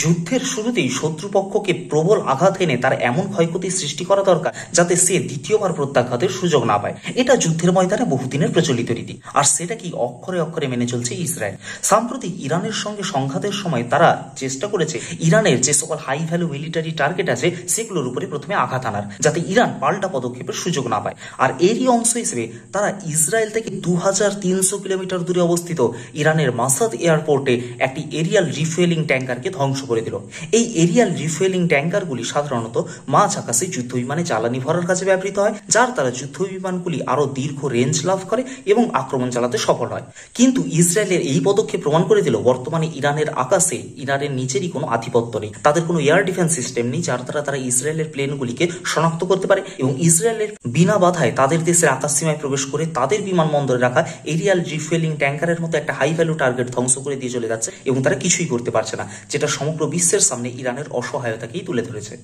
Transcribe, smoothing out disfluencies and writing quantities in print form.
যুদ্ধের শুরুতেই শত্রুপক্ষকে প্রবল আঘাত এনে তার এমন ক্ষয়ক্ষতি সৃষ্টি করা দরকার যাতে সে দ্বিতীয়বার প্রত্যাঘাতের সুযোগ না পায়। এটা যুদ্ধের ময়দানে বহুদিনের প্রচলিত রীতি, আর সেটা কি অক্ষরে অক্ষরে মেনে চলছে ইসরায়েল। সাম্প্রতিক ইরানের সঙ্গে সংঘাতের সময় তারা চেষ্টা করেছে ইরানের যে সকল হাই ভ্যালু মিলিটারি টার্গেট আছে সেগুলোর উপরে প্রথমে আঘাত আনার, যাতে ইরান পাল্টা পদক্ষেপের সুযোগ না পায়। আর এরই অংশ হিসেবে তারা ইসরায়েল থেকে 2300 কিলোমিটার দূরে অবস্থিত ইরানের মাসাদ এয়ারপোর্টে একটি এরিয়াল রিফুয়েলিং ট্যাঙ্কারকে ধ্বংস করে দিল। এই এরিয়াল রিফুয়েলিং ট্যাঙ্কারগুলি সাধারণত মাঝ আকাশে যুদ্ধ বিমানে জ্বালানি ভরার কাজে ব্যবহৃত হয়, যার দ্বারা যুদ্ধ বিমানগুলি আরো দীর্ঘ রেঞ্জ লাভ করে এবং আক্রমণ চালাতে সফল হয়। কিন্তু ইসরায়েলের এই পদক্ষেপ প্রমাণ করে দিল বর্তমানে ইরানের আকাশে ইরানের নিচেরই কোনো আধিপত্য নেই, তাদের কোনো এয়ার ডিফেন্স সিস্টেম নেই যার দ্বারা তারা ইসরায়েলের প্লেনগুলিকে শনাক্ত করতে পারে এবং ইসরায়েলের বিনা বাধায় তাদের দেশের আকাশ সীমায় প্রবেশ করে তাদের বিমানবন্দরে রাখা এরিয়াল রিফুয়েলিং ট্যাঙ্কারের মতো একটা হাই ভ্যালু টার্গেট ধ্বংস করে দিয়ে চলে যাচ্ছে এবং তারা কিছুই করতে পারছে না, যেটা সমগ্র বিশ্বের সামনে ইরানের অসহায়তাকেই তুলে ধরেছে।